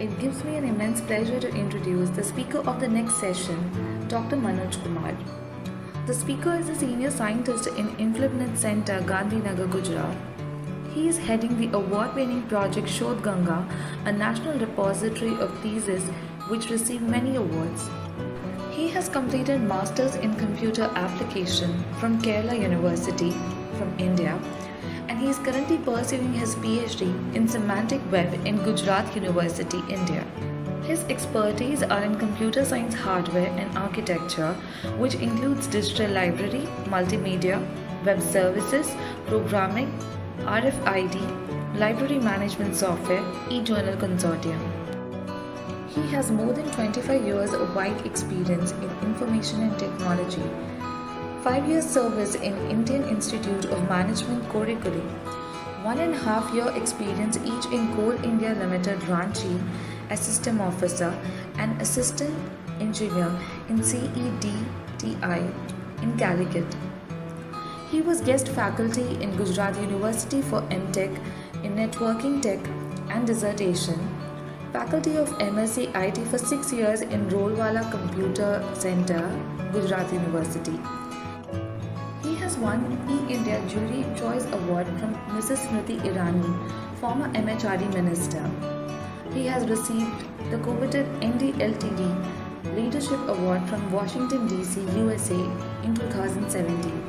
It gives me an immense pleasure to introduce the speaker of the next session, Dr. Manoj Kumar. The speaker is a senior scientist in InflipNet Center, Gandhinagar, Gujarat. He is heading the award-winning project Shodh Ganga, a national repository of theses which received many awards. He has completed Masters in Computer Application from Kerala University from India, and he is currently pursuing his PhD in Semantic Web in Gujarat University, India. His expertise are in computer science hardware and architecture, which includes digital library, multimedia, web services, programming, RFID, library management software, eJournal Consortium. He has more than 25 years of wide experience in information and technology, 5 years service in Indian Institute of Management Kurikulam, 1.5 year experience each in Coal India Limited Ranchi as System Officer and Assistant Engineer in CEDTI in Calicut. He was guest faculty in Gujarat University for MTech in Networking Tech and dissertation, faculty of MSc IT for 6 years in Rolwala Computer Center, Gujarat University. He has won E-India Jury Choice Award from Mrs. Smriti Irani, former MHRD Minister. He has received the coveted NDLTD Leadership Award from Washington DC, USA in 2017.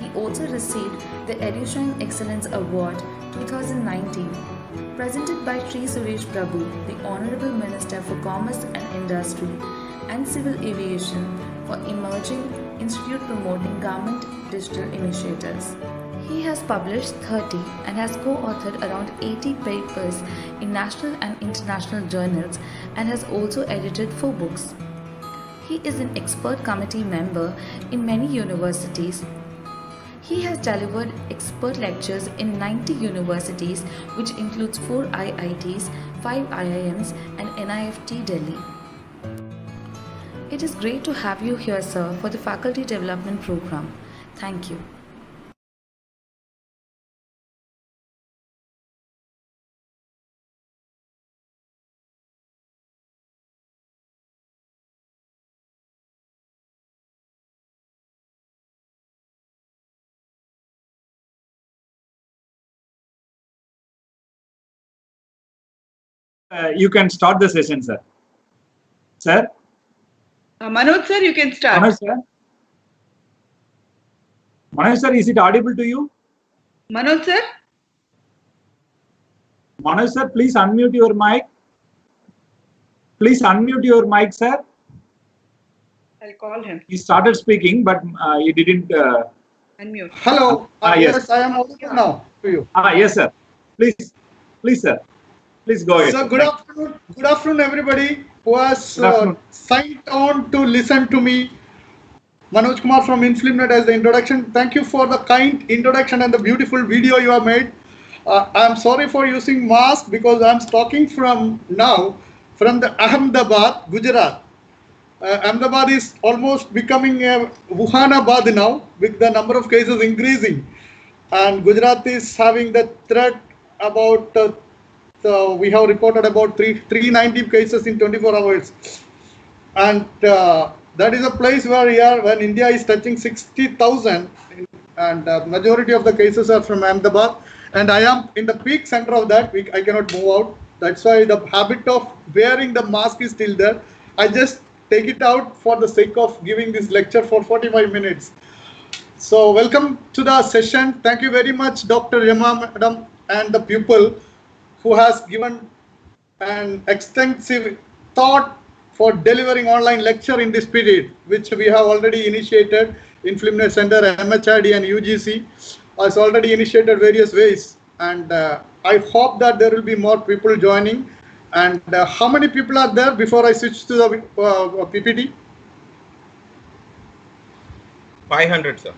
He also received the EduShine Excellence Award 2019, presented by Sri Suresh Prabhu, the Honorable Minister for Commerce and Industry and Civil Aviation, for Emerging Institute promoting government digital initiatives. He has published 30 and has co-authored around 80 papers in national and international journals and has also edited 4 books. He is an expert committee member in many universities. He has delivered expert lectures in 90 universities, which includes 4 IITs, 5 IIMs and NIFT Delhi. It is great to have you here, sir, for the Faculty Development Program. Thank you. You can start the session, sir. Sir? Manoj sir, you can start. Manoj sir? Manoj sir, is it audible to you? Manoj sir? Manoj sir, please unmute your mic. Please unmute your mic, sir. I'll call him. He started speaking, but he didn't. Unmute. Hello. Yes, I am audible now to you. Yes, sir. Please, sir. Please go ahead. So good afternoon, everybody who has signed on to listen to me. Manoj Kumar from InflipNet as the introduction. Thank you for the kind introduction and the beautiful video you have made. I'm sorry for using mask because I'm talking from the Ahmedabad, Gujarat. Ahmedabad is almost becoming a Wuhanabad now, with the number of cases increasing, and Gujarat is having the threat about. We have reported about 390 cases in 24 hours, and that is a place where when India is touching 60,000, and majority of the cases are from Ahmedabad, and I am in the peak center of that. I cannot move out. That's why the habit of wearing the mask is still there. I just take it out for the sake of giving this lecture for 45 minutes. So welcome to the session. Thank you very much, Dr. Yama Madam, and the pupil who has given an extensive thought for delivering online lecture in this period, which we have already initiated. InflipNet Center, MHRD and UGC has already initiated various ways, and I hope that there will be more people joining. And how many people are there before I switch to the PPT? 500, sir.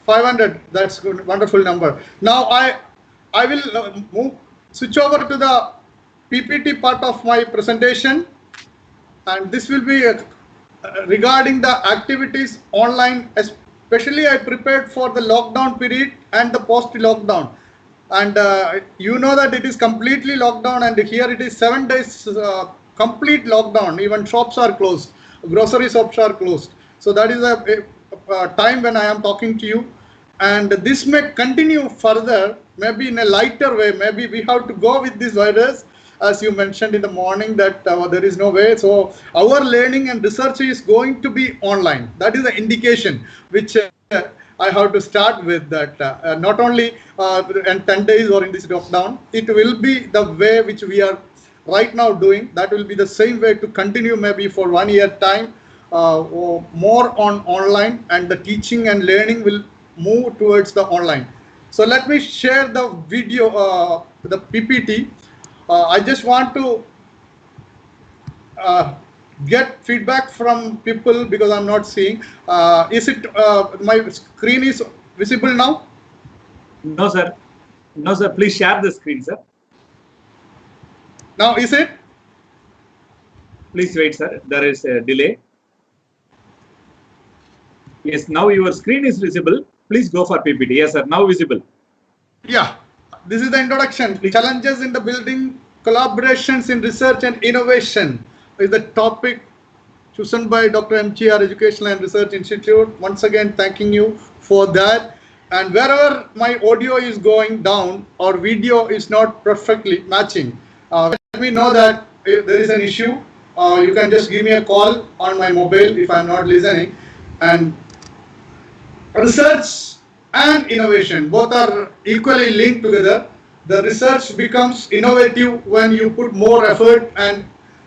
500. That's good. Wonderful number. Now I will switch over to the PPT part of my presentation, and this will be regarding the activities online. Especially I prepared for the lockdown period and the post-lockdown. And you know that it is completely locked down, and here it is 7 days complete lockdown. Even shops are closed, grocery shops are closed. So that is a time when I am talking to you, and this may continue further, maybe in a lighter way. Maybe we have to go with this virus, as you mentioned in the morning, that there is no way. So our learning and research is going to be online. That is the indication which I have to start with, that not only in 10 days or in this lockdown, it will be the way which we are right now doing. That will be the same way to continue maybe for 1 year time, or more on online, and the teaching and learning will move towards the online. So let me share the video, the PPT. I just want to get feedback from people because I'm not seeing. Is it my screen is visible now? No, sir. No, sir. Please share the screen, sir. Now is it? Please wait, sir. There is a delay. Yes, now your screen is visible. Please go for PPT. Yes, sir. Now visible. Yeah. This is the introduction. Challenges in the building, collaborations in research and innovation is the topic chosen by Dr. MGR Educational and Research Institute. Once again, thanking you for that. And wherever my audio is going down or video is not perfectly matching, let me know that if there is an issue. You can just give me a call on my mobile if I'm not listening. And research and innovation, both are equally linked together. The research becomes innovative when you put more effort and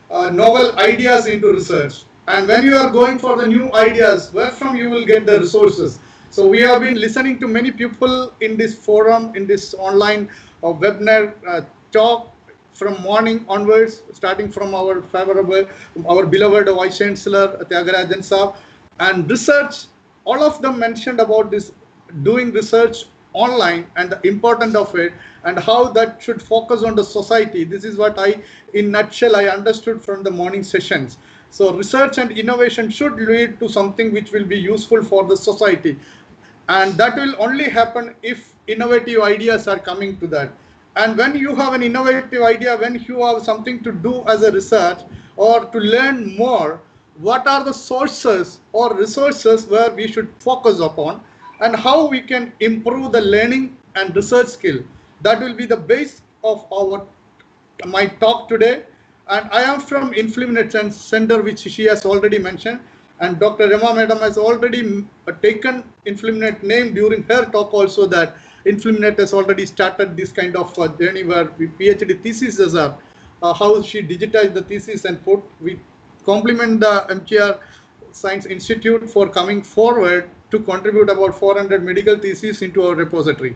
novel ideas into research. And when you are going for the new ideas, where from you will get the resources. So we have been listening to many people in this forum, in this online webinar talk from morning onwards, starting from our beloved Vice Chancellor Tyagarajan Saab, and research. All of them mentioned about this, doing research online and the importance of it, and how that should focus on the society. This is what in nutshell, I understood from the morning sessions. So research and innovation should lead to something which will be useful for the society. And that will only happen if innovative ideas are coming to that. And when you have an innovative idea, when you have something to do as a research or to learn more, what are the sources or resources where we should focus upon, and how we can improve the learning and research skill. That will be the base of my talk today. And I am from InfluMNet Center, which she has already mentioned. And Dr. Rema Madam has already taken InfluMNet name during her talk also, that InfluMNet has already started this kind of journey where PhD theses are, how she digitized the thesis and we compliment the MGR Science Institute for coming forward to contribute about 400 medical theses into our repository.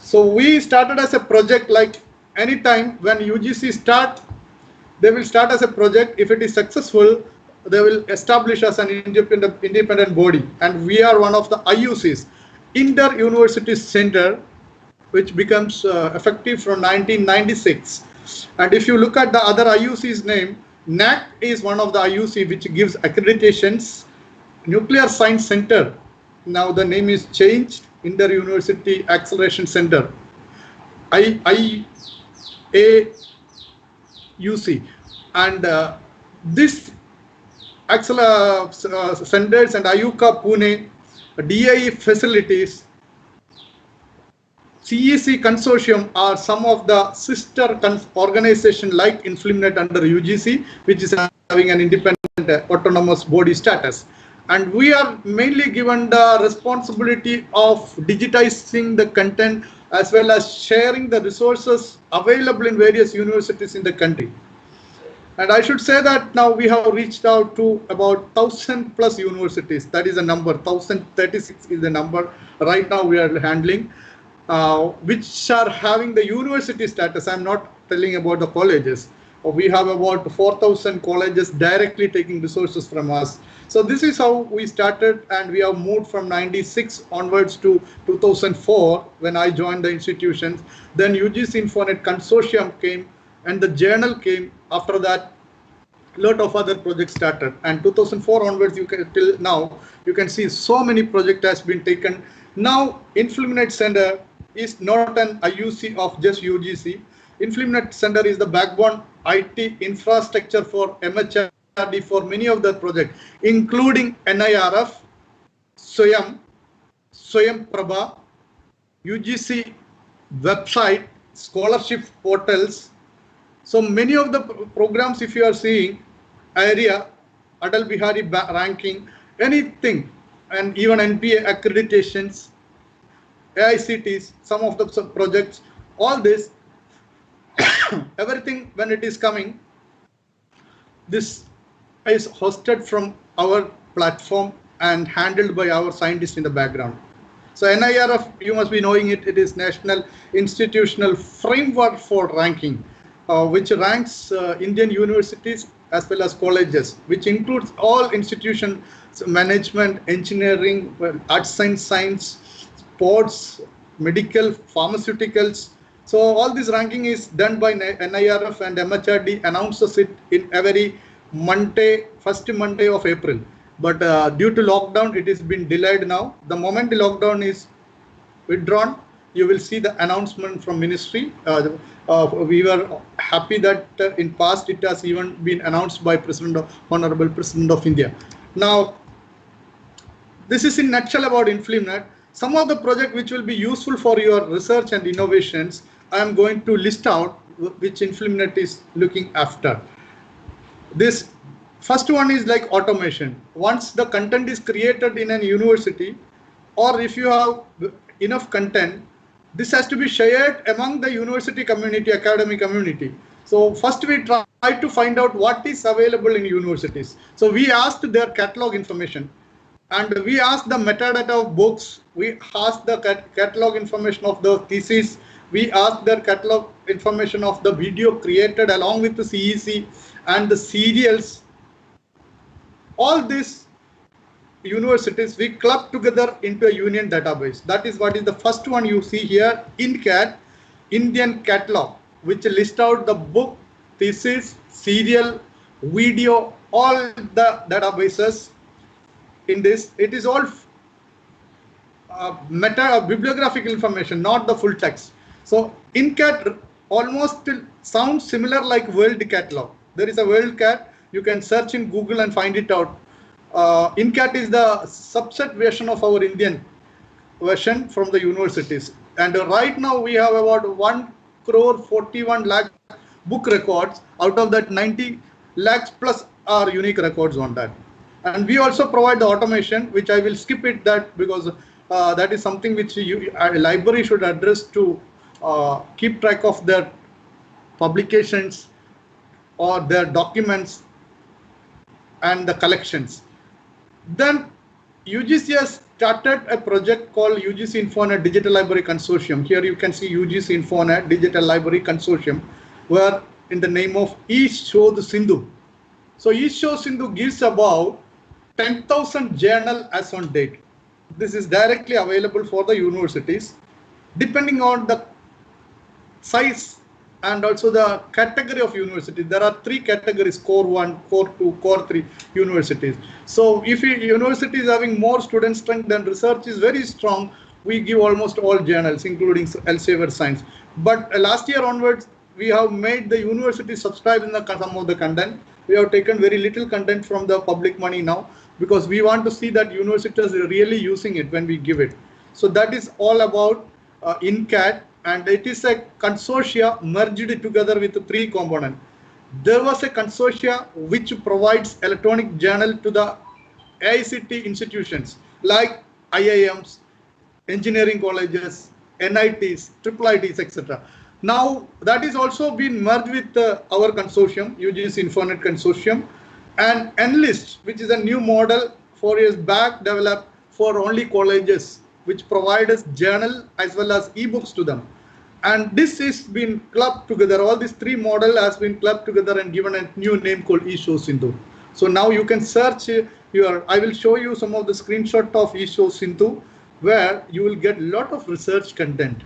So we started as a project. Like anytime when UGC start, they will start as a project. If it is successful, they will establish as an independent body. And we are one of the IUCs, Inter-University Center, which becomes effective from 1996. And if you look at the other IUC's name, NAC is one of the IUC which gives accreditations. Nuclear Science Center, now the name is changed, Inter-University Acceleration Center, IAUC. And this centers and IUCA Pune, DIE facilities, CEC consortium are some of the sister organization like InfluMNet under UGC, which is having an independent autonomous body status. And we are mainly given the responsibility of digitizing the content as well as sharing the resources available in various universities in the country. And I should say that now we have reached out to about 1,000 plus universities. That is a number. 1,036 is the number right now we are handling, which are having the university status. I'm not telling about the colleges. We have about 4,000 colleges directly taking resources from us. So this is how we started, and we have moved from 96 onwards to 2004 when I joined the institutions. Then UGC InfoNet Consortium came, and the journal came. After that, a lot of other projects started. And 2004 onwards, till now, you can see so many projects has been taken. Now, InfluMNet Center is not an IUC of just UGC. InfluMNet Center is the backbone IT infrastructure for MHRD for many of the projects, including NIRF, Swayam Prabha, UGC website, scholarship portals. So many of the programs, if you are seeing, area, Atal Bihari ranking, anything, and even NPA accreditations, AICTs, some of the projects, all this, everything when it is coming, this is hosted from our platform and handled by our scientists in the background. So NIRF, you must be knowing it, it is National Institutional Framework for Ranking, which ranks Indian universities as well as colleges, which includes all institutions, management, engineering, arts and science, sports, medical, pharmaceuticals. So all this ranking is done by NIRF, and MHRD announces it in every Monday, first Monday of April. But due to lockdown, it has been delayed now. The moment the lockdown is withdrawn, you will see the announcement from ministry. We were happy that in past it has even been announced by Honorable President of India. Now, this is in nutshell about InfluMNet. Some of the projects which will be useful for your research and innovations, I am going to list out which InfluMNet is looking after. This first one is like automation. Once the content is created in a university, or if you have enough content, this has to be shared among the university community, academic community. So first we try to find out what is available in universities. So we asked their catalog information, and we asked the metadata of books, we asked the catalog information of the thesis, we asked their catalog information of the video created along with the CEC and the serials. All these universities we club together into a union database. That is what is the first one you see here, InCat, Indian Catalog, which lists out the book, thesis, serial, video, all the databases in this. It is all bibliographical information, not the full text. So InCat almost sounds similar like World Catalog. There is a World Cat. You can search in Google and find it out. InCat is the subset version of our Indian version from the universities. And right now we have about 1,41 lakh book records. Out of that, 90 lakhs plus are unique records on that. And we also provide the automation, which I will skip it that because that is something which a library should address to keep track of their publications or their documents and the collections. Then UGC has started a project called UGC InfoNet Digital Library Consortium. Here you can see UGC InfoNet Digital Library Consortium, where in the name of eShodh Sindhu. So eShodh Sindhu gives about 10,000 journal as on date. This is directly available for the universities, depending on the size and also the category of university. There are 3 categories: Core 1, Core 2, Core 3 universities. So if a university is having more student strength and research is very strong, we give almost all journals, including Elsevier Science. But last year onwards, we have made the university subscribe in some of the content. We have taken very little content from the public money now, because we want to see that universities are really using it when we give it. So that is all about InCat. And it is a consortia merged together with 3 components. There was a consortia which provides electronic journal to the AICT institutions like IIMs, engineering colleges, NITs, IIITs, etc. Now that is also been merged with our consortium, UGC InfoNet Consortium, and Enlist, which is a new model 4 years back developed for only colleges, which provide us journal as well as ebooks to them. And this is been clubbed together. All these 3 model has been clubbed together and given a new name called eShodh Sindhu. So now you can search I will show you some of the screenshot of eShodh Sindhu, where you will get a lot of research content,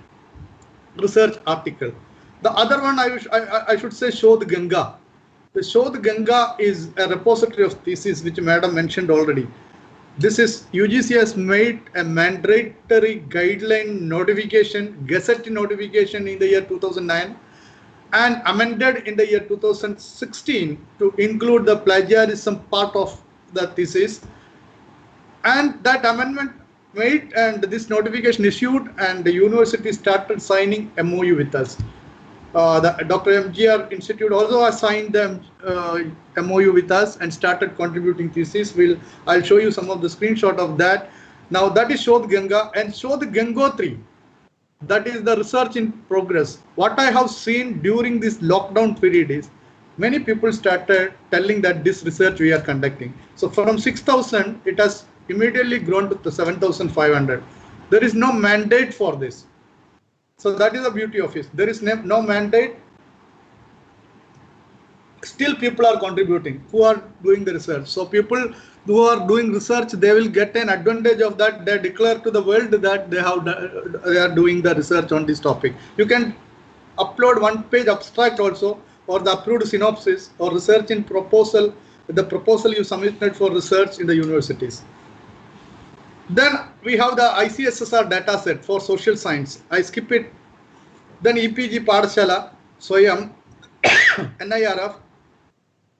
research article. The other one I should say Shodh Ganga. The Shodh Ganga is a repository of thesis, which Madam mentioned already. This is UGC has made a mandatory guideline notification, gazette notification in the year 2009 and amended in the year 2016 to include the plagiarism part of the thesis. And that amendment made and this notification issued and the university started signing MOU with us. The Dr. MGR Institute also assigned the MOU with us and started contributing thesis. I'll show you some of the screenshot of that. Now that is Shodh Ganga and Shodh Gangotri. That is the research in progress. What I have seen during this lockdown period is many people started telling that this research we are conducting. So from 6,000, it has immediately grown to 7,500. There is no mandate for this. So that is the beauty of it. There is no mandate. Still people are contributing who are doing the research. So people who are doing research, they will get an advantage of that. They declare to the world that they are doing the research on this topic. You can upload one-page abstract also, or the approved synopsis, or research in proposal, the proposal you submitted for research in the universities. Then we have the ICSSR dataset for social science. I skip it. Then EPG Padashala, SWAYAM, NIRF.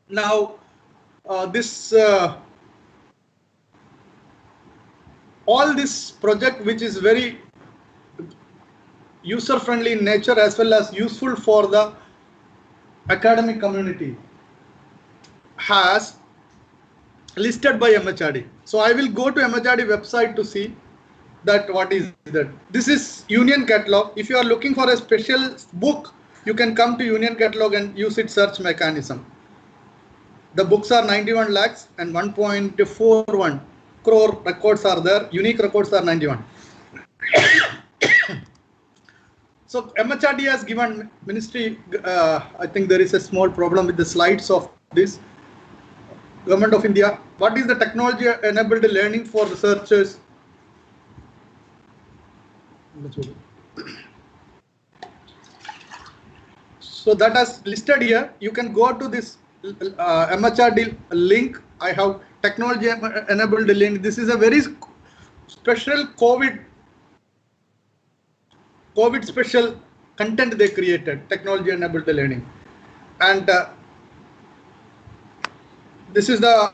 Now this all this project, which is very user-friendly in nature as well as useful for the academic community, has listed by MHRD. So I will go to MHRD website to see that what is that. This is Union Catalog. If you are looking for a special book, you can come to Union Catalog and use its search mechanism. The books are 91 lakhs and 1.41 crore records are there. Unique records are 91. So MHRD has given ministry, I think there is a small problem with the slides of this. Government of India, what is the technology enabled learning for researchers? So that is listed here. You can go to this MHRD link. I have technology enabled link. This is a very special COVID special content they created, technology enabled learning. And this is the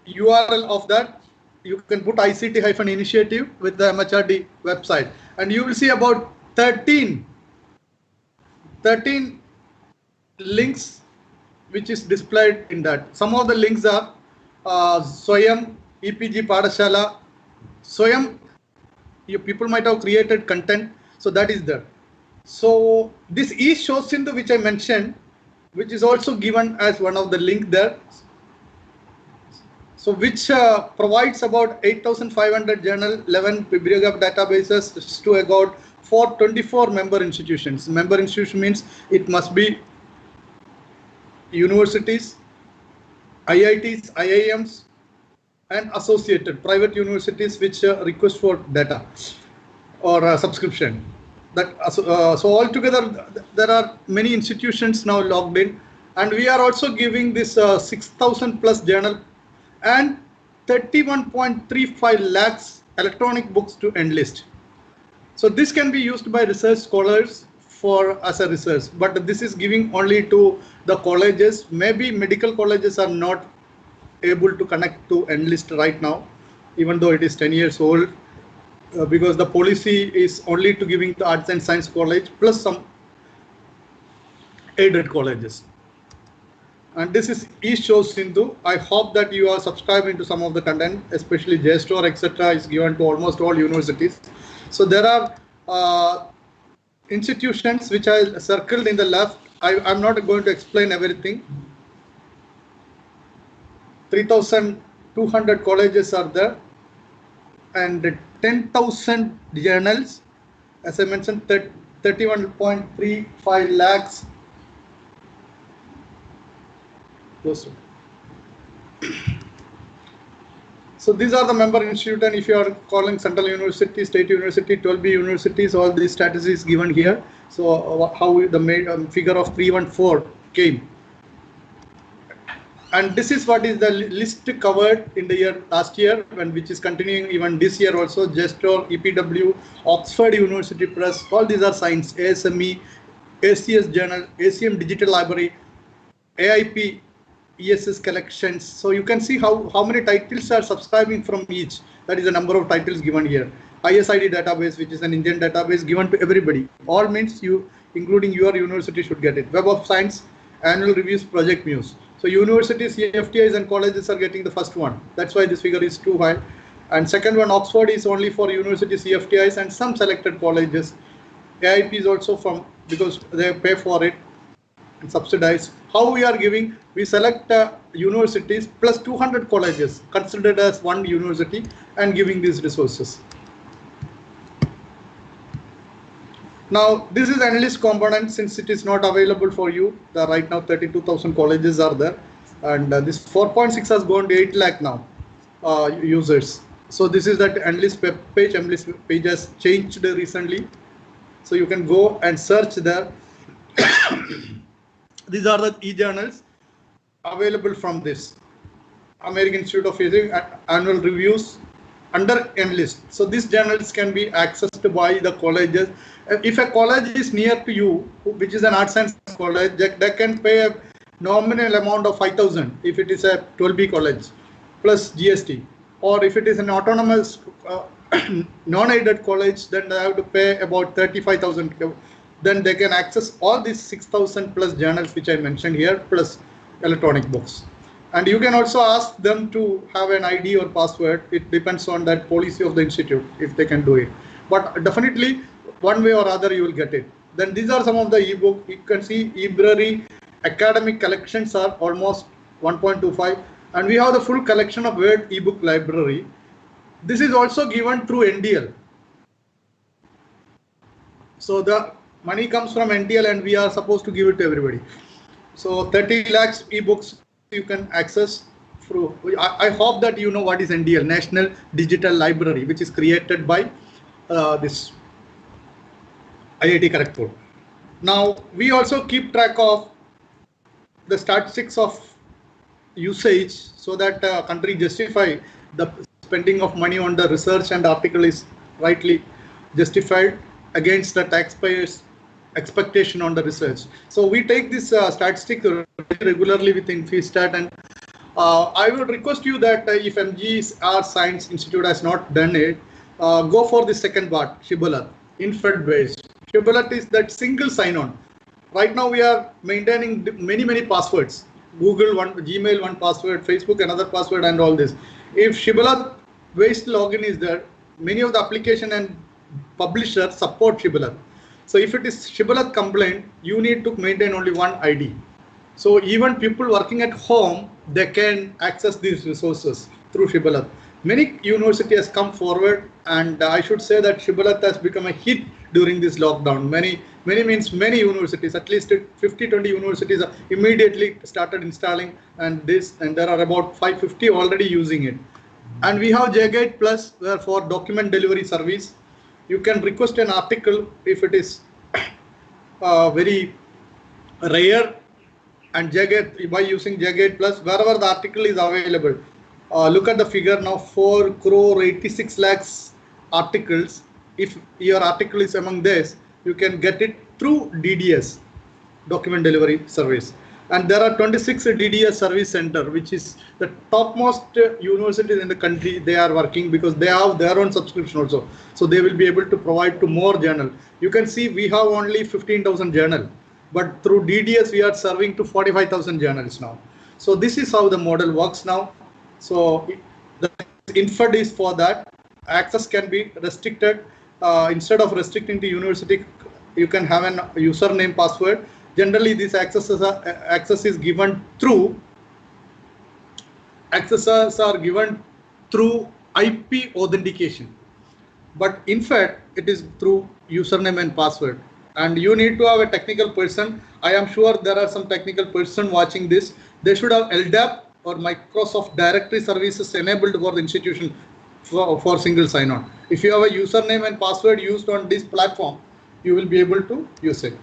URL of that. You can put ICT-initiative with the MHRD website and you will see about 13 links which is displayed in that. Some of the links are SWAYAM, EPG Padashala, SWAYAM. People might have created content, so that is there. So this eShosindhu which I mentioned, which is also given as one of the link there. So which provides about 8,500 journal, 11 bibliograph databases to about 424 member institutions. Member institution means it must be universities, IITs, IIMs, and associated private universities which request for data or subscription. So altogether there are many institutions now logged in, and we are also giving this 6,000 plus journal and 31.35 lakhs electronic books to enlist. So this can be used by research scholars for as a research, but this is giving only to the colleges. Maybe medical colleges are not able to connect to enlist right now, even though it is 10 years old, because the policy is only to giving the arts and science college plus some aided colleges. And this is eShosindhu. I hope that you are subscribing to some of the content, especially JSTOR, etc. is given to almost all universities. So there are institutions which I circled in the left. I'm not going to explain everything. 3,200 colleges are there and 10,000 journals. As I mentioned, 31.35 lakhs. So these are the member institute, and if you are calling Central University, State University, 12B universities, all these status is given here. So how the figure of 314 came. and this is what is the list covered in the year last year, and which is continuing even this year also. Gestor, EPW, Oxford University Press, all these are signs. ASME, ACS Journal, ACM Digital Library, AIP, ESS collections. So you can see how many titles are subscribing from each. That is the number of titles given here. ISID database, which is an Indian database given to everybody. All means you, including your university, should get it. Web of Science, annual reviews, project news. So universities, FTIs and colleges are getting the first one. That's why this figure is too high. And second one, Oxford, is only for universities, FTIs and some selected colleges. AIP is also from, because they pay for it and subsidize. How we are giving? We select universities plus 200 colleges considered as one university and giving these resources. Now, this is analyst component. Since it is not available for you, right now 32,000 colleges are there, and this 4.6 has gone to 8 lakh now users. So this is that analyst web page. Analyst page has changed recently, so you can go and search there. These are the e-journals available from this American Institute of Physics annual reviews under analyst. So these journals can be accessed by the colleges. If a college is near to you, which is an arts science college, they can pay a nominal amount of 5,000 if it is a 12B college plus GST, or if it is an autonomous non-aided college, then they have to pay about 35,000. Then they can access all these 6,000 plus journals which I mentioned here, plus electronic books. And you can also ask them to have an ID or password. It depends on that policy of the institute if they can do it. But definitely one way or other you will get it. Then these are some of the ebook. You can see eBrary academic collections are almost 1.25, and we have the full collection of Word ebook library. This is also given through NDL. So the money comes from NDL and we are supposed to give it to everybody. So 30 lakhs ebooks you can access through. I hope that you know what is NDL, National Digital Library, which is created by this IIT Kharagpur. Now we also keep track of the statistics of usage so that country justify the spending of money on the research and article is rightly justified against the taxpayers' expectation on the research. So we take this statistic regularly with InfiStat, and I would request you that if MGR Science Institute has not done it, go for the second part, Shibboleth, InFed based. Shibboleth is that single sign-on. Right now we are maintaining many passwords. Google one, Gmail one password, Facebook another password, and all this. If Shibboleth based login is there, many of the application and publishers support Shibboleth. So if it is Shibboleth complaint, you need to maintain only one ID. So even people working at home, they can access these resources through Shibboleth. Many universities has come forward, and I should say that Shibboleth has become a hit during this lockdown. Many universities, at least 50-20 universities immediately started installing, and there are about 550 already using it. And we have JGate Plus, where for document delivery service, you can request an article if it is very rare, and JGate, by using JGate Plus, wherever the article is available. Look at the figure now, 4 crore 86 lakhs articles. If your article is among this, you can get it through DDS, document delivery service. And there are 26 DDS service center, which is the topmost universities in the country. They are working because they have their own subscription also. So they will be able to provide to more journal. You can see we have only 15,000 journal, but through DDS we are serving to 45,000 journals now. So this is how the model works now. So the InFed is for that. Access can be restricted. Instead of restricting to university, you can have an username, password. Generally, this access is given through accesses are given through IP authentication. But in fact, it is through username and password. And you need to have a technical person. I am sure there are some technical person watching this. They should have LDAP or Microsoft Directory Services enabled for the institution for single sign-on. If you have a username and password used on this platform, you will be able to use it.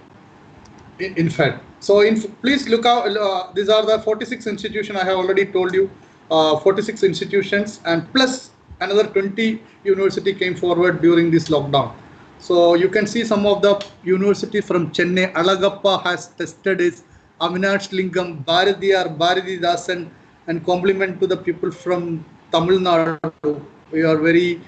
In fact, So please look out, these are the 46 institutions I have already told you, 46 institutions, and plus another 20 university came forward during this lockdown. So you can see some of the university from Chennai. Alagappa has tested his, Avinash Lingam, Bharatidasan, and compliment to the people from Tamil Nadu. We are very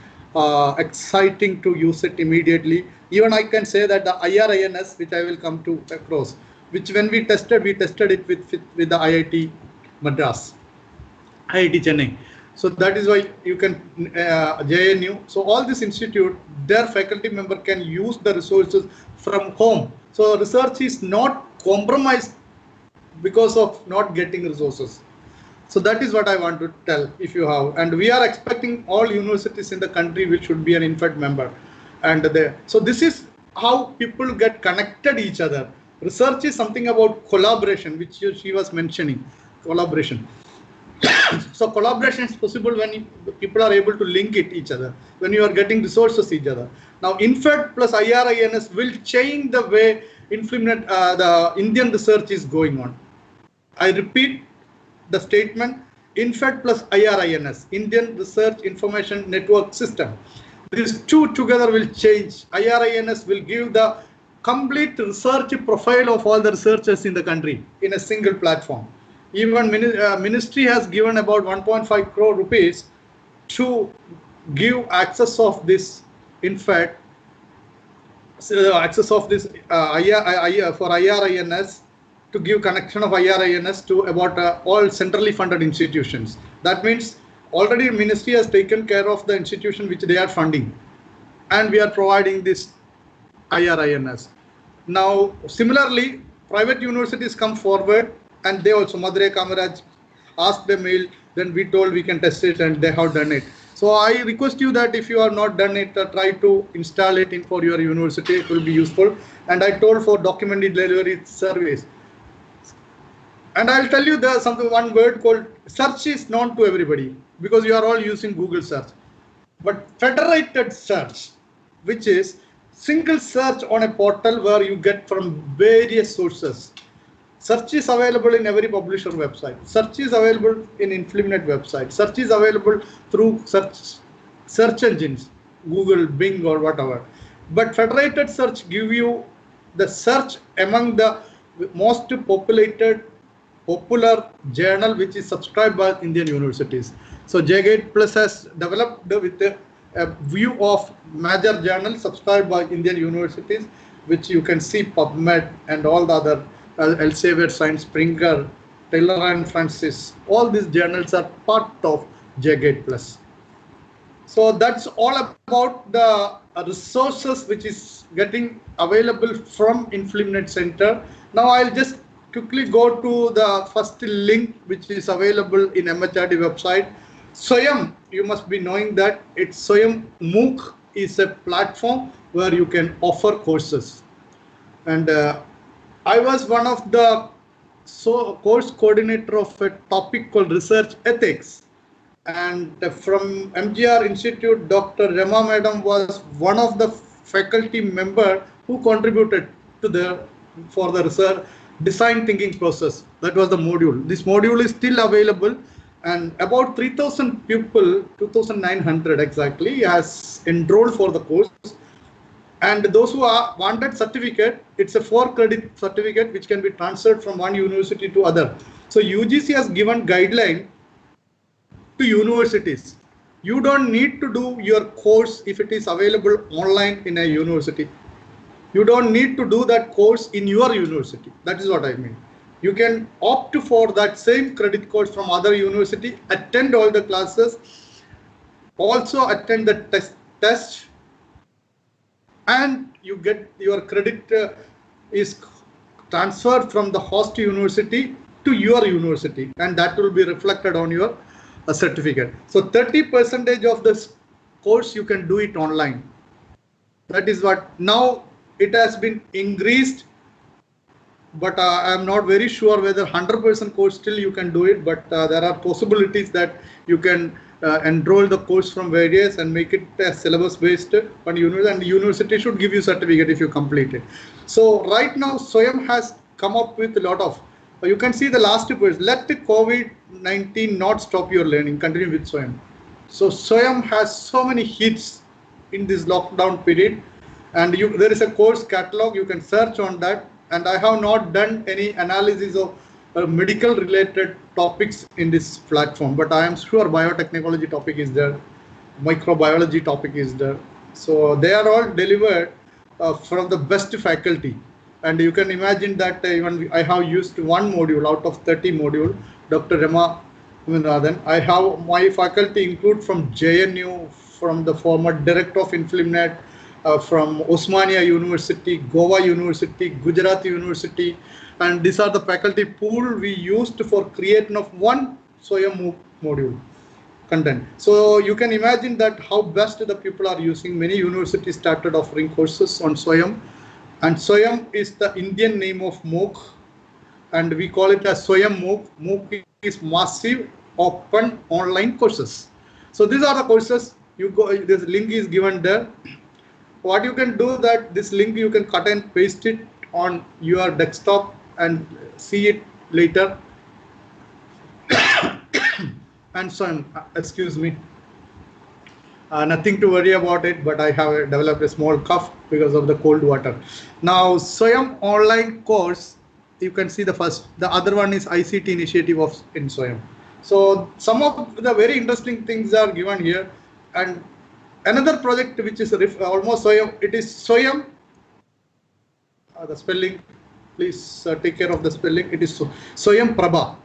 exciting to use it immediately. Even I can say that the IRINS, which I will come to across, which when we tested it with the IIT Madras, IIT Chennai. So that is why you can JNU. So all this institute, their faculty member can use the resources from home. So research is not compromised because of not getting resources. So that is what I want to tell if you have. And we are expecting all universities in the country which should be an INFED member. And so this is how people get connected each other. Research is something about collaboration, which she was mentioning, collaboration. So collaboration is possible when people are able to link it each other, when you are getting resources each other. Now INFED plus IRINS will change the way INFLIMNET, the Indian research is going on. I repeat the statement, INFED plus IRINS, Indian Research Information Network System. These two together will change. IRINS will give the complete research profile of all the researchers in the country in a single platform. Even ministry has given about 1.5 crore rupees to give access of this INFED, access of this for IRINS, to give connection of IRINS to about all centrally funded institutions. That means already ministry has taken care of the institution which they are funding, and we are providing this IRINS. Now similarly, private universities come forward, and they also, Madurai Kamaraj asked a mail, then we told we can test it, and they have done it. So I request you that if you have not done it, try to install it in for your university. It will be useful. And I told for documented delivery service. And I'll tell you there's one word called search is known to everybody because you are all using Google search. But federated search, which is single search on a portal where you get from various sources. Search is available in every publisher website. Search is available in INFLIMNET website. Search is available through search engines, Google, Bing, or whatever. But federated search give you the search among the most popular journal which is subscribed by Indian universities. So JGate Plus has developed with a view of major journals subscribed by Indian universities, which you can see PubMed and all the other Elsevier, Science, Springer, Taylor and Francis. All these journals are part of JGate Plus. So that's all about the resources which is getting available from INFLIMNET Center. Now I'll just quickly go to the first link which is available in MHRD website. SWAYAM, you must be knowing that it's SWAYAM MOOC is a platform where you can offer courses. And I was one of the course coordinator of a topic called research ethics. And from MGR Institute, Dr. Rema Madam was one of the faculty member who contributed to for the research design thinking process. That was the module. This module is still available, and about 3,000 people, 2,900 exactly, has enrolled for the course. And those who wanted certificate, it's a 4-credit certificate which can be transferred from one university to other. So UGC has given guideline to universities. You don't need to do your course if it is available online in a university. You don't need to do that course in your university. That is what I mean. You can opt for that same credit course from other university, attend all the classes, also attend the test, and you get your credit is transferred from the host university to your university, and that will be reflected on your certificate. So 30% of this course you can do it online. That is what now it has been increased, but I am not very sure whether 100% course still you can do it, but there are possibilities that you can enroll the course from various and make it syllabus based on university, and the university should give you certificate if you complete it. So right now SWAYAM has come up with a lot of. You can see the last verse. Let the COVID-19 not stop your learning. Continue with SWAYAM. So SWAYAM has so many hits in this lockdown period, and there is a course catalog. You can search on that. And I have not done any analysis of medical related topics in this platform, but I am sure biotechnology topic is there, microbiology topic is there. So they are all delivered from the best faculty. And you can imagine that even I have used one module out of 30 module, Dr. Rema Vinrathan. I have my faculty include from JNU, from the former director of InflimNet, from Osmania University, Goa University, Gujarat University, and these are the faculty pool we used for creation of one SWAYAM module content. So you can imagine that how best the people are using. Many universities started offering courses on SWAYAM, and SWAYAM is the Indian name of MOOC, and we call it as SWAYAM MOOC. MOOC is Massive Open Online Courses. So these are the courses. You go. This link is given there. What you can do that this link you can cut and paste it on your desktop and see it later. And so on. Excuse me. Nothing to worry about it, but I have developed a small cough because of the cold water. Now SWAYAM online course, you can see the first. The other one is ICT initiative of in SWAYAM. So some of the very interesting things are given here. And another project which is almost SWAYAM, it is SWAYAM. The spelling, please take care of the spelling. It is SWAYAM Prabha.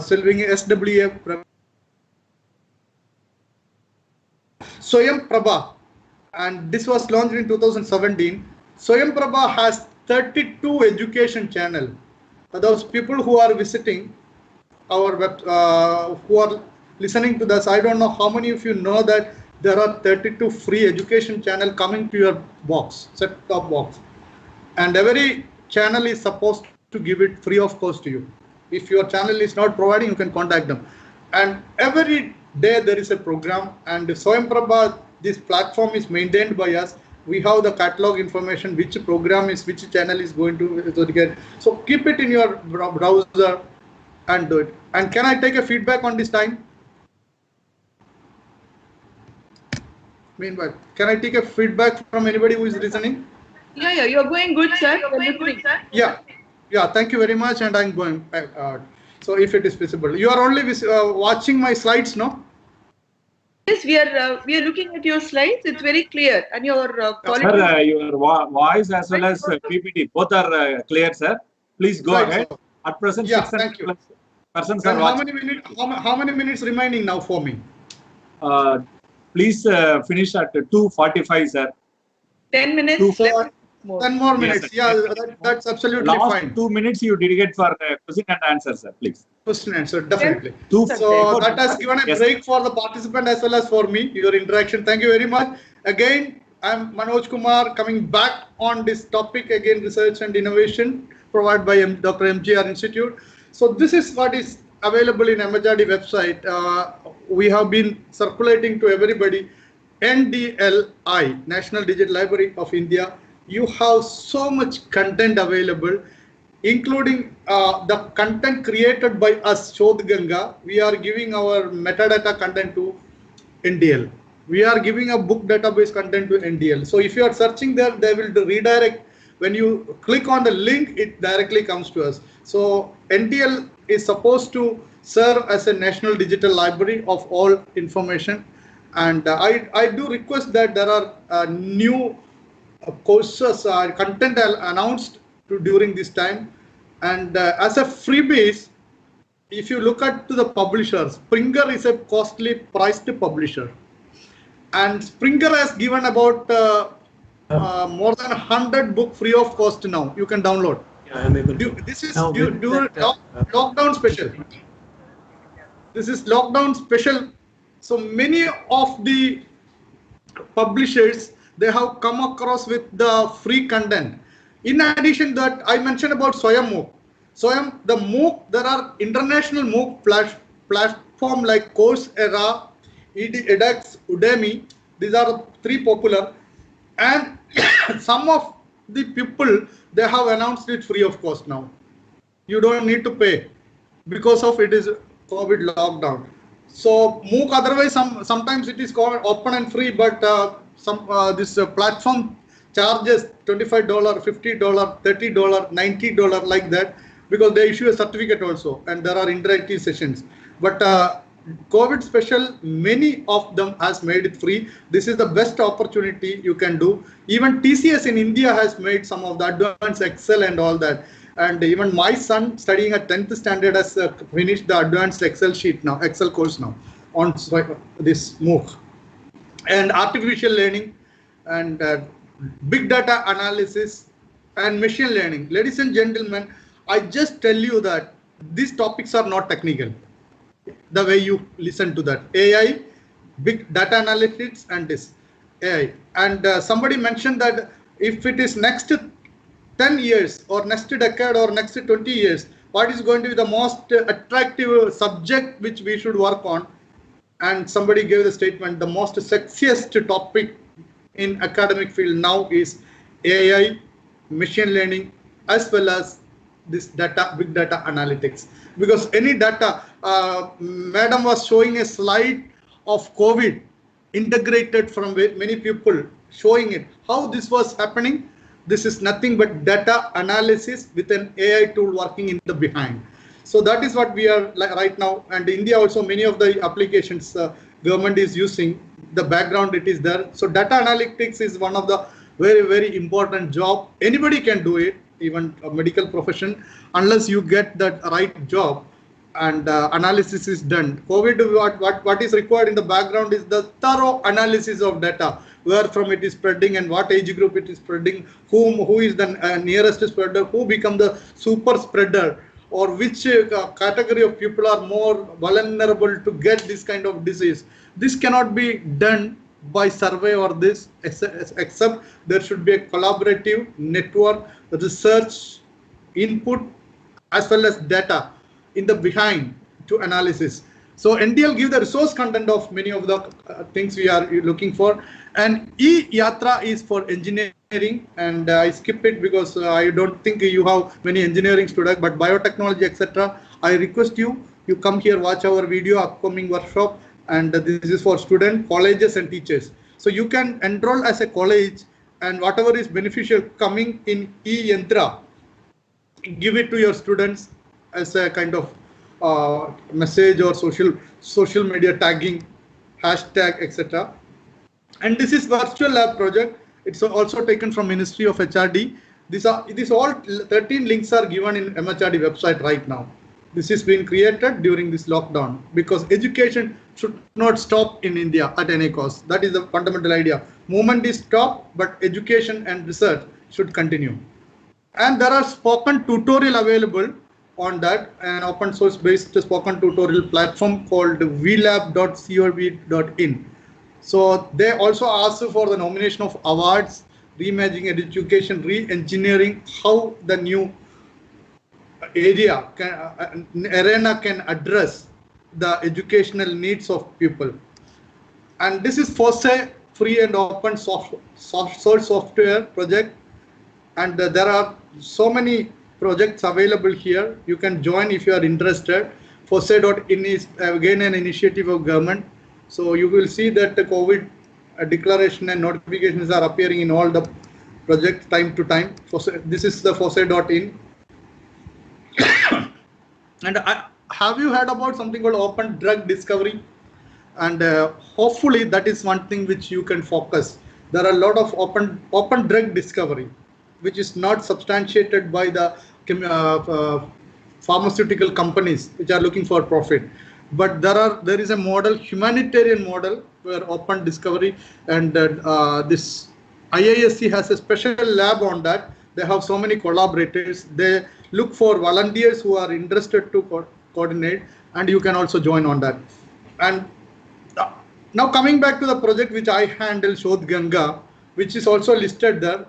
Spelling SWA. SWAYAM Prabha, and this was launched in 2017. SWAYAM Prabha has 32 education channel. Those people who are visiting our web, who are listening to this, I don't know how many of you know that there are 32 free education channel coming to your box, set-top box, and every channel is supposed to give it free of cost to you. If your channel is not providing, you can contact them. And every day there is a program, and SWAYAM Prabha, this platform is maintained by us. We have the catalog information, which program is, which channel is going to get. So keep it in your browser and do it. And can I take a feedback on this time? Meanwhile, can I take a feedback from anybody who is listening? Yeah, you're going good, sir. Yeah, thank you very much, and I'm going. So if it is visible, you are only watching my slides, no? Yes, we are looking at your slides. It's very clear, and your quality. Sir, your voice as well as PPT both are clear, sir. Please go Right, ahead. sir. At present, Yeah, 600 thank you. plus persons And are watching. how many minutes remaining now for me? Please finish at 2:45, sir. 10 minutes. Two- 11 more. 10 more Yes, minutes. sir. Yeah, that's absolutely Last fine. 2 minutes you dedicate for question and answer, sir. Please. Question and answer, definitely. Two- So that has given a Yes. break for the participant as well as for me, your interaction. Thank you very much. Again, I'm Manoj Kumar coming back on this topic again, research and innovation provided by Dr. MGR Institute. So this is what is available in MHRD website. We have been circulating to everybody. NDLI, National Digital Library of India. You have so much content available, including the content created by us, Shodh Ganga. We are giving our metadata content to NDL. We are giving a book database content to NDL. So if you are searching there, they will redirect. When you click on the link, it directly comes to us. So NDL is supposed to serve as a national digital library of all information. And I do request that there are new courses, content announced during this time. And as a freebase, if you look at the publishers, Springer is a costly priced publisher. And Springer has given about more than 100 books free of cost now. You can download. Yeah, I'm able to. This is Now, with that, lockdown special. This is lockdown special. So many of the publishers, they have come across with the free content. In addition that I mentioned about SWAYAM MOOC. SWAYAM, the MOOC, there are international MOOC platform like Coursera, edX, Udemy. These are three popular. And some of the people, they have announced it free of cost now. you don't need to pay because of it is COVID lockdown. So MOOC otherwise sometimes it is called open and free, but this platform charges $25, $50, $30, $90 like that, because they issue a certificate also, and there are interactive sessions. But COVID special, many of them has made it free. This is the best opportunity you can do. Even TCS in India has made some of the advanced Excel and all that. And even my son studying at 10th standard has finished the advanced Excel sheet now, Excel course now on this MOOC. And artificial learning and big data analysis and machine learning. Ladies and gentlemen, I just tell you that these topics are not technical. The way you listen to that, AI, big data analytics, and this AI. And somebody mentioned that if it is next 10 years or next decade or next 20 years, what is going to be the most attractive subject which we should work on? And somebody gave the statement, the most sexiest topic in academic field now is AI, machine learning, as well as this data, big data analytics. Because any data, madam was showing a slide of COVID integrated from many people, showing it how this was happening. This is nothing but data analysis with an AI tool working in the behind. So that is what we are like right now. And India also, many of the applications government is using, the background it is there. So data analytics is one of the very, very important job. Anybody can do it, even a medical profession, unless you get that right job and analysis is done. COVID, what is required in the background is the thorough analysis of data, where from it is spreading and what age group it is spreading, who is the nearest spreader, who become the super spreader, or which category of people are more vulnerable to get this kind of disease. This cannot be done by survey or this, except there should be a collaborative network, research, input, as well as data in the behind to analysis. So NDL give the resource content of many of the things we are looking for. And E-Yatra is for engineering, and I skip it because I don't think you have many engineering students, but biotechnology, etc. I request you come here, watch our video, upcoming workshop, and this is for students, colleges and teachers. So you can enroll as a college, and whatever is beneficial coming in E-Yantra, give it to your students as a kind of message or social media tagging, hashtag, etc. And this is virtual lab project. It's also taken from Ministry of HRD. These all 13 links are given in MHRD website right now. This is being created during this lockdown because education should not stop in India at any cost. That is the fundamental idea. Movement is stopped, but education and research should continue. And there are spoken tutorial available on that, an open source based spoken tutorial platform called vlab.cov.in. So they also ask for the nomination of awards, reimagining education, re-engineering, how the new area arena can address the educational needs of people. And this is FOSSEI, free and open source software project. And there are so many projects available here. You can join if you are interested. FOSSEI.in is again an initiative of government. So you will see that the COVID declaration and notifications are appearing in all the projects time to time. This is the FOSSEI.in. And have you heard about something called open drug discovery? And hopefully that is one thing which you can focus. There are a lot of open drug discovery, which is not substantiated by the pharmaceutical companies which are looking for profit. But there is a model, humanitarian model, where open discovery, and this IISc has a special lab on that. They have so many collaborators. They look for volunteers who are interested to coordinate, and you can also join on that. And now coming back to the project which I handle, Shodh Ganga, which is also listed there.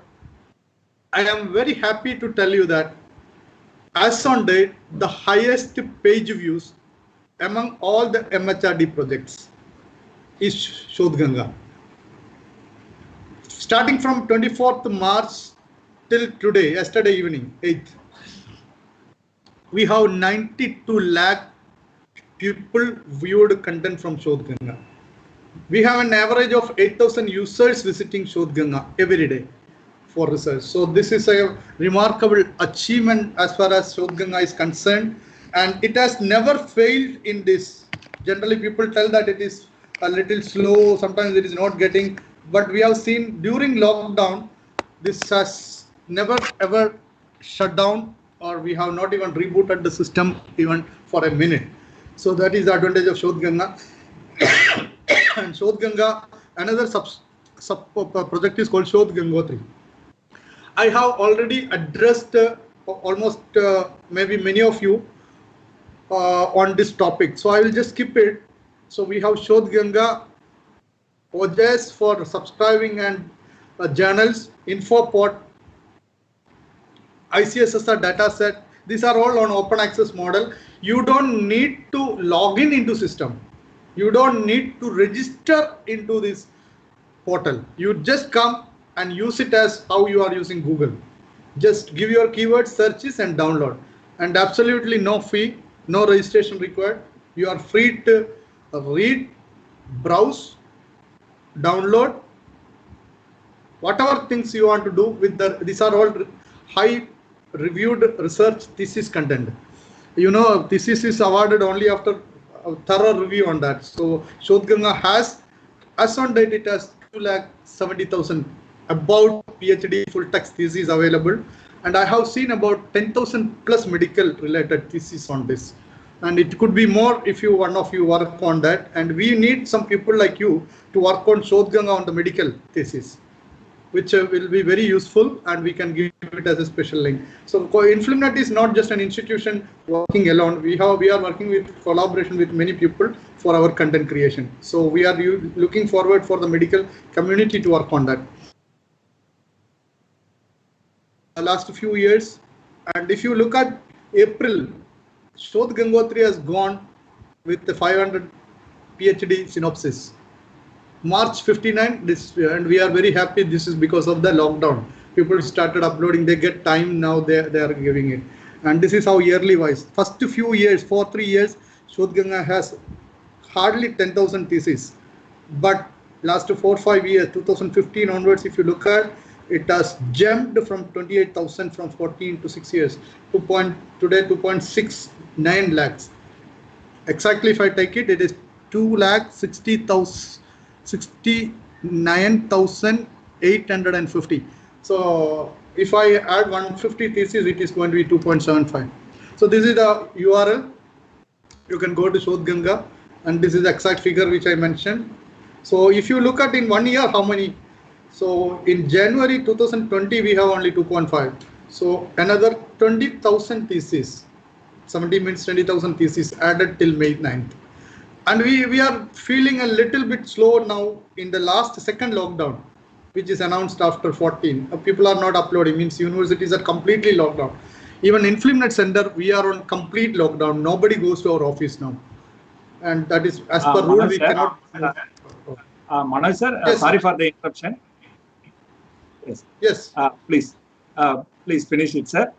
I am very happy to tell you that as on date, the highest page views among all the MHRD projects is Shodh Ganga. Starting from 24th March till today, yesterday evening, 8th. we have 92 lakh people viewed content from Shodhganga. We have an average of 8,000 users visiting Shodhganga every day for research. So this is a remarkable achievement as far as Shodhganga is concerned, and it has never failed in this. Generally, people tell that it is a little slow, sometimes it is not getting, but we have seen during lockdown, this has never ever shut down, or we have not even rebooted the system even for a minute. So that is the advantage of Shodhganga. And Shodhganga, another sub project is called Shodhgangotri. I have already addressed almost maybe many of you on this topic, so I will just skip it. So we have Shodhganga, OJS for subscribing and journals, Infoport, ICSSR dataset. These are all on open access model. You don't need to log into system. You don't need to register into this portal. You just come and use it as how you are using Google. Just give your keyword searches and download. And absolutely no fee, no registration required. You are free to read, browse, download, whatever things you want to do with these are all high reviewed research thesis content. You know, thesis is awarded only after a thorough review on that. So Shodhganga has, as on date, it has 2,70,000 about PhD full text thesis available, and I have seen about 10,000 plus medical related thesis on this, and it could be more if one of you work on that, and we need some people like you to work on Shodhganga on the medical thesis, which will be very useful, and we can give it as a special link. So InflumeNet is not just an institution working alone. We are working with collaboration with many people for our content creation. So we are looking forward for the medical community to work on that. Last few years, and if you look at April, Shodhgangotri has gone with the 500 PhD synopsis. March 59 this, and we are very happy. This is because of the lockdown. People started uploading, they get time now, they are giving it, and this is how yearly wise. First few years, 3 years, Shodhganga has hardly 10,000 theses, but last 4-5 years, 2015 onwards, if you look at, it has jumped from 28,000 from 14 to 6 years to today 2.69 lakhs. Exactly, if I take it, it is 2,69,850. So if I add 150 theses, it is going to be 2.75. So this is the URL. You can go to Shodhganga, and this is the exact figure which I mentioned. So if you look at in 1 year, how many? So in January 2020, we have only 2.5. So another 20,000 theses, 70 means 20,000 theses added till May 9th. And we are feeling a little bit slow now in the second lockdown, which is announced after 14. People are not uploading, means universities are completely locked down. Even InflumeNet Center, we are on complete lockdown. Nobody goes to our office now. And that is as per rule, we cannot. Manoj sir, Yes, sorry for the interruption. Yes. Yes. Please finish it, sir.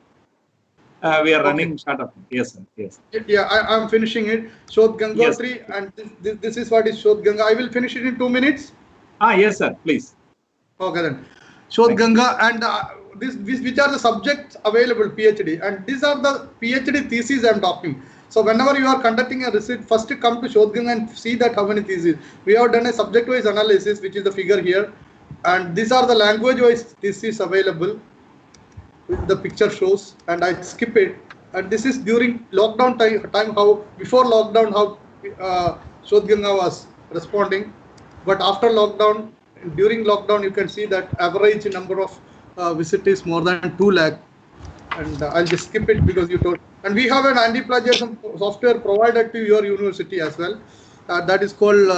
We are running short of. Yes, sir. Yes. Yeah, I'm finishing it. Shodhgangotri, yes. And this is what is Shodhganga. I will finish it in 2 minutes. Yes, sir. Please. Okay then. Shodhganga, and which are the subjects available PhD, and these are the PhD theses I'm talking. So whenever you are conducting a research, first come to Shodhganga and see that how many theses. We have done a subject-wise analysis, which is the figure here, and these are the language-wise theses available. The picture shows, and I skip it. And this is during lockdown time how before lockdown how Shodhganga was responding, but after lockdown, during lockdown, you can see that average number of visitors is more than 2 lakh. And I'll just skip it because you told. And we have an anti-plagiarism software provided to your university as well. That is called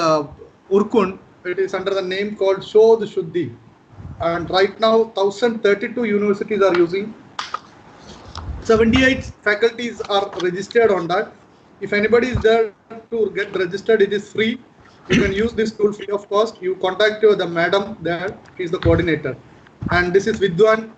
Urkund. It is under the name called Shodh Shuddhi. And right now, 1,032 universities are using. 78 faculties are registered on that. If anybody is there to get registered, it is free. You can use this tool free of cost. You contact the madam there. She is the coordinator. And this is Vidwan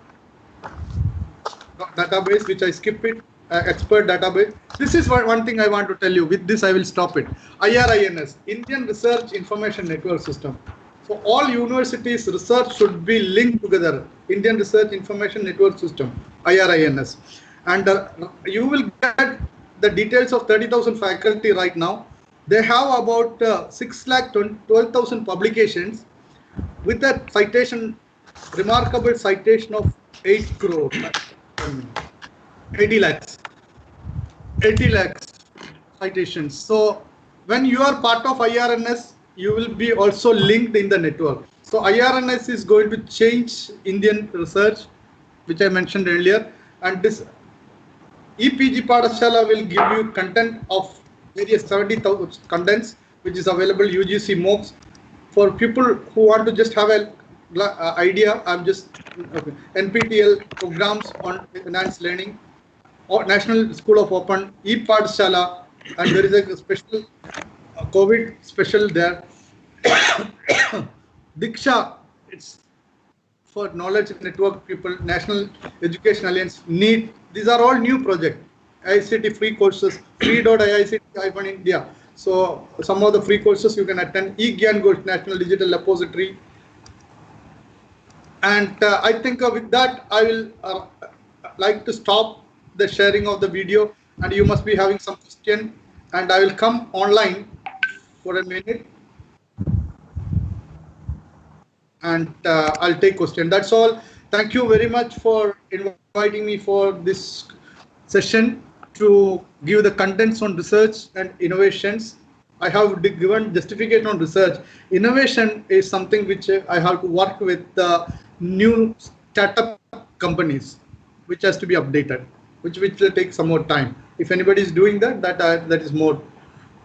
database, which I skip it. expert database. This is one thing I want to tell you. With this, I will stop it. IRINS, Indian Research Information Network System. So all universities' research should be linked together. Indian Research Information Network System, IRINS. And you will get the details of 30,000 faculty right now. They have about 6,12,000 publications with a citation, remarkable citation of 8 crore, 80 lakhs citations. So when you are part of IRNS, you will be also linked in the network. So IRNS is going to change Indian research, which I mentioned earlier, and this EPG Padashala will give you content of various 70,000 contents, which is available UGC MOOCs. For people who want to just have an idea, I'm just NPTEL programs on enhanced learning, or National School of Open, ePadashala, and there is a special COVID special there. Diksha, it's for knowledge network people, National Education Alliance, NEET. These are all new projects. ICT free courses, free.iict-India. So some of the free courses you can attend. eGyan Ghosh, National Digital Repository. And I think with that, I will like to stop the sharing of the video, and you must be having some question, and I will come online for a minute and I'll take question. That's all. Thank you very much for inviting me for this session to give the contents on research and innovations. I have given justification on research. Innovation is something which I have to work with the new startup companies, which has to be updated, which will take some more time. If anybody is doing that, that is more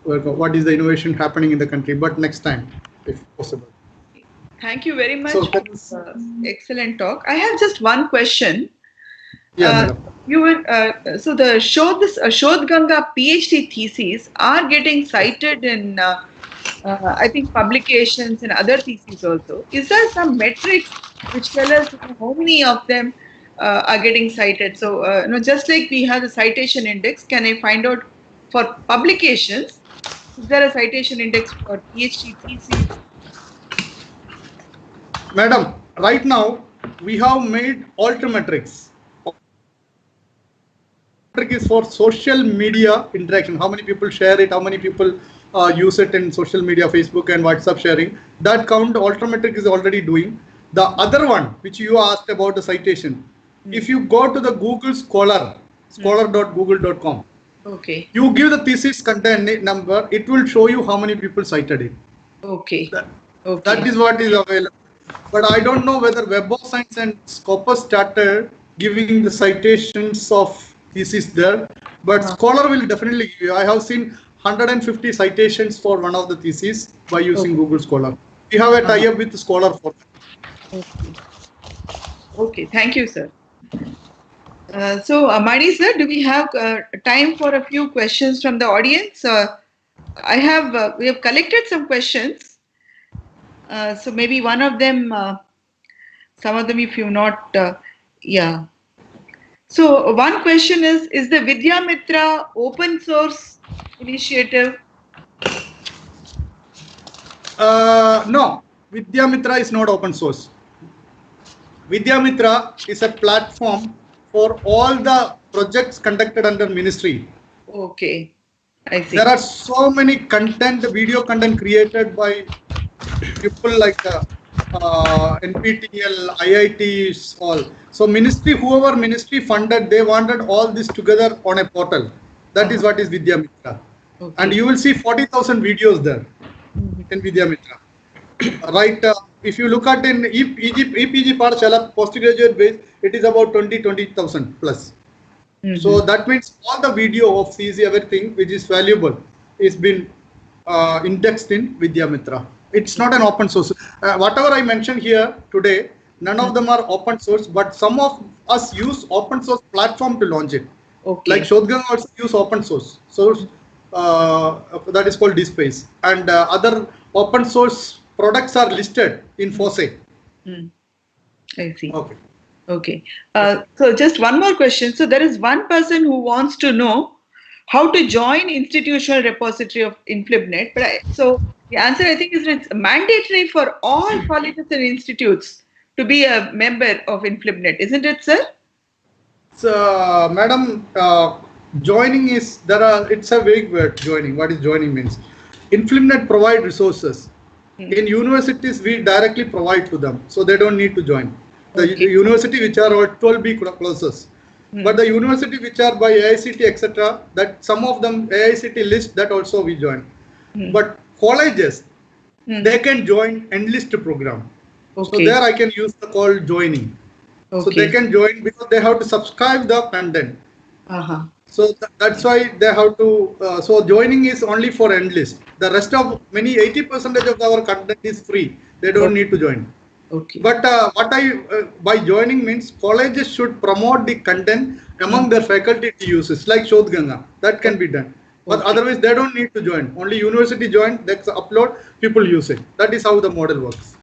what is the innovation happening in the country. But next time, if possible. Thank you very much. So, for excellent talk. I have just one question. Yeah, You were so the Shodh Ganga PhD theses are getting cited in I think publications and other theses also. Is there some metrics which tell us how many of them are getting cited? So just like we have the citation index, can I find out for publications? Is there a citation index for PhD theses? Madam, right now we have made Altimetrics. Metric is for social media interaction. How many people share it? How many people use it in social media, Facebook and WhatsApp sharing? That count Altimetric is already doing. The other one, which you asked about the citation, if you go to the Google Scholar, scholar.google.com, Okay. you give the thesis content number, it will show you how many people cited it. Okay. That is what is available. But I don't know whether Web of Science and Scopus started giving the citations of thesis there, but Scholar will definitely give you. I have seen 150 citations for one of the theses by using Google Scholar. We have a tie-up with Scholar for that. Okay. Thank you, sir. So, Madi sir, do we have time for a few questions from the audience? We have collected some questions. So maybe one of them, some of them if you not, yeah. So one question is the Vidyamitra open source initiative? No, Vidyamitra is not open source. Vidyamitra is a platform for all the projects conducted under ministry. Okay, I see. There are so many video content created by people like NPTEL, IITs, all. So ministry, whoever ministry funded, they wanted all this together on a portal. That is what is Vidyamitra. Okay. And you will see 40,000 videos there in Vidyamitra. Right, if you look at in EPG Padashala postgraduate base, it is about 20,000 plus. So that means all the video of CZ, everything which is valuable is been indexed in Vidyamitra. It's not an open source. Whatever I mentioned here today, none of them are open source, but some of us use open source platform to launch it. Okay. Like Shodh Ganga also use open source. That is called DSpace. And other open source products are listed in FOSSE. I see. Okay. Okay. So just one more question. So there is one person who wants to know how to join institutional repository of InflibNet. So the answer I think is it's mandatory for all colleges and institutes to be a member of InflibNet, isn't it, sir? So, madam, joining is it's a vague word. Joining. What is joining means? InflibNet provide resources. In universities, we directly provide to them, so they don't need to join. The university which are 12B courses, but the university which are by AICT etc. That some of them AICT list that also we join. But colleges, they can join Enlist program. So there I can use the call joining. So they can join because they have to subscribe the content. So that's why they have to. So joining is only for Enlist. The rest of 80% of our content is free. They don't need to join. Okay. But by joining means colleges should promote the content among their faculty to use. It's like Shodh Ganga. That can be done. But otherwise they don't need to join. Only university join, they upload, people use it. That is how the model works.